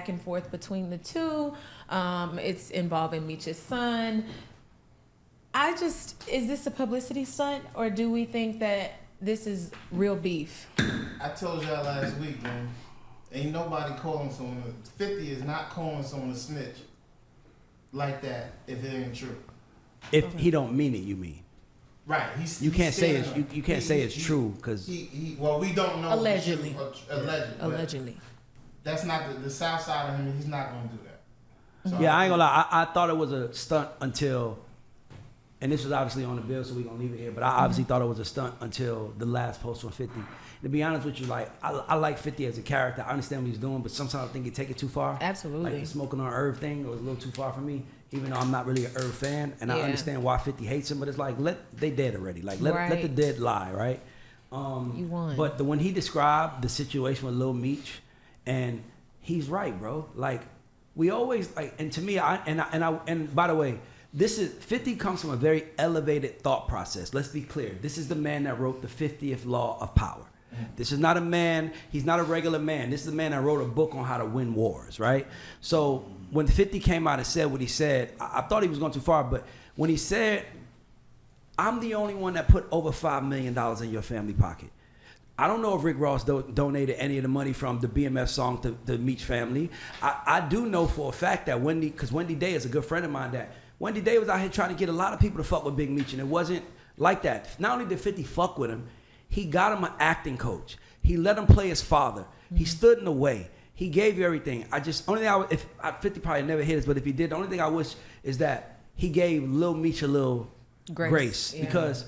back and forth between the two. It's involving Meech's son. Is this a publicity stunt, or do we think that this is real beef? I told y'all last week, man. Ain't nobody calling someone. 50 is not calling someone a snitch like that if it ain't true. If he don't mean it, you mean? Right. You can't say it's true because well, we don't know. Allegedly. Allegedly. That's not the south side of him. He's not going to do that. So yeah, I ain't gonna lie. I thought it was a stunt until, and this was obviously on the bill, so we gonna leave it here. But I obviously thought it was a stunt until the last post from 50. To be honest with you, like I like 50 as a character. I understand what he's doing, but sometimes I think he take it too far. Absolutely. Like the smoking on Irv thing was a little too far for me. Even though I'm not really an Irv fan, and I understand why 50 hates him, but it's like they dead already. Like let the dead lie, right? You won. But when he described the situation with Lil Meech, and he's right, bro. Like we always like, and to me, and by the way, this is 50 comes from a very elevated thought process. Let's be clear. This is the man that wrote the 50th law of power. This is not a man, he's not a regular man. This is the man that wrote a book on how to win wars, right? So when 50 came out and said what he said, I thought he was going too far, but when he said, I'm the only one that put over $5 million in your family pocket. I don't know if Rick Ross donated any of the money from the BMF song to the Meech family. I do know for a fact that because Wendy Day is a good friend of mine, that Wendy Day was out here trying to get a lot of people to fuck with Big Meech, and it wasn't like that. Not only did 50 fuck with him, he got him an acting coach. He let him play his father. Mm-hmm. He stood in the way. He gave you everything. 50 probably never hit us, but if he did, the only thing I wish is that he gave Lil Meech a little grace because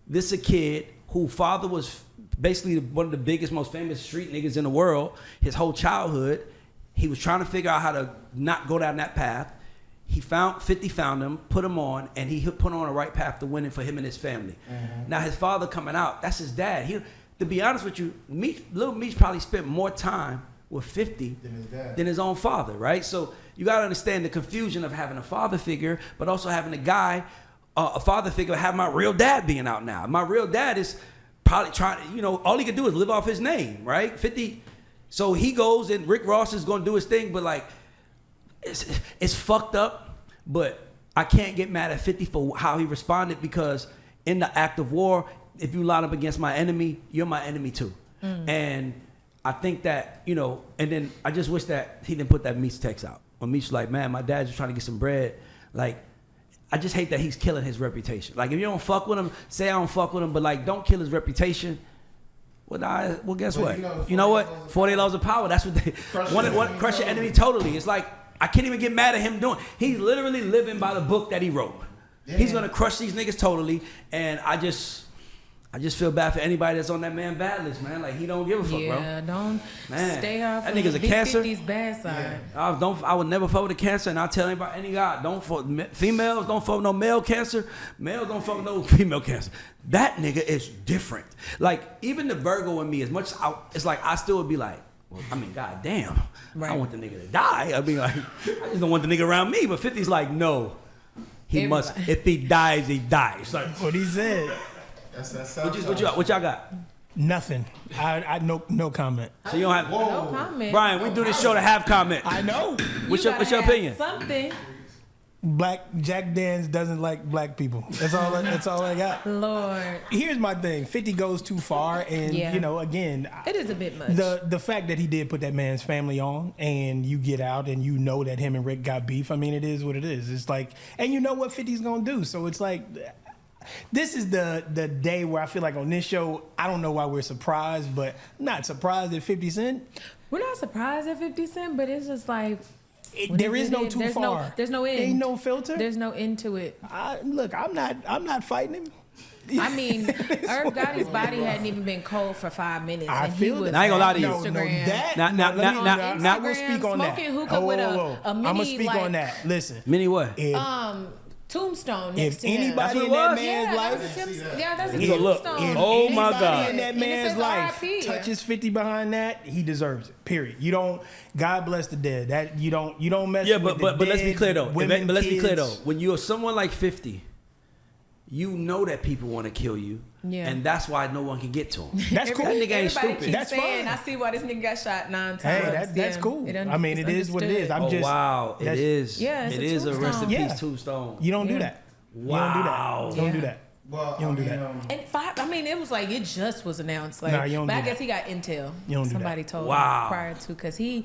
this is a kid whose father was basically one of the biggest, most famous street niggas in the world. His whole childhood, he was trying to figure out how to not go down that path. 50 found him, put him on, and he put him on the right path to winning for him and his family. Mm-hmm. Now his father coming out, that's his dad. To be honest with you, Lil Meech probably spent more time with 50 than his own father, right? So you gotta understand the confusion of having a father figure, but also having a father figure, have my real dad being out now. My real dad is probably trying, all he can do is live off his name, right? 50, so he goes and Rick Ross is gonna do his thing, but like, it's fucked up, but I can't get mad at 50 for how he responded, because in the act of war, if you line up against my enemy, you're my enemy too. Mm. And I think that, and then I just wish that he didn't put that Meech text out. When Meech's like, man, my dad's just trying to get some bread. Like, I just hate that he's killing his reputation. Like, if you don't fuck with him, say I don't fuck with him, but like, don't kill his reputation. Well, guess what? You know what? 48 laws of power. That's what they want. Crush your enemy totally. It's like, I can't even get mad at him doing. He's literally living by the book that he wrote. Yeah. He's gonna crush these niggas totally, and I just feel bad for anybody that's on that man bad list, man. Like, he don't give a fuck, bro. Yeah, don't stay off. That nigga's a cancer. Big 50's bad side. Yeah. I would never fuck with a cancer, and I tell anybody, any guy, females don't fuck with no male cancer. Males don't fuck with no female cancer. That nigga is different. Like, even the Virgo in me, as much as it's like I still would be like, well, I mean, goddamn, right. I want the nigga to die. I mean, like, I just don't want the nigga around me. But 50's like, no, he must. If he dies, he dies. Like what he said. What y'all got? Nothing. I no comment. So you don't have no comment. Brian, we do this show to have comment. I know. What's your opinion? Something. Jackdanz doesn't like black people. That's all I got. Lord. Here's my thing. 50 goes too far, and again, it is a bit much. The fact that he did put that man's family on, and you get out and you know that him and Rick got beef. I mean, it is what it is. It's like, and you know what 50's gonna do. So it's like, this is the day where I feel like on this show, I don't know why we're surprised, but I'm not surprised at 50 Cent. We're not surprised at 50 Cent, but it's just like, there is no too far. There's no end. Ain't no filter. There's no end to it. Look, I'm not fighting him. I mean, Irv Gotti's body hadn't even been cold for 5 minutes. I feel that. I ain't gonna lie to you. Now we'll speak on that. Smoking hookah with a mini, I'm gonna speak on that. Listen. Mini what? Tombstone next to him. If anybody in that man's life, that's a tombstone. Oh my God! In that man's life touches 50 behind that, he deserves it. Period. You don't. God bless the dead. That you don't mess. Yeah, with but let's be clear though. Women, let's be clear though. When you're someone like 50, you know that people want to kill you, Yeah. and that's why no one can get to him. That's cool. That nigga ain't Everybody stupid. keeps That's saying, fine. I see why this nigga got shot 9 times. Hey, that's Yeah, cool. it I mean, it is what it is. understood. I'm Oh just wow, it that's- is. Yeah, it's it a is a rest in tombstone. peace tombstone. You don't do Yeah. that. Wow. You don't do Yeah. that. Well, You don't do that. And I mean, it was like it just was announced. Like, Nah, you don't but do I guess that. he got intel. You don't do Somebody that. told Wow. him prior to, because he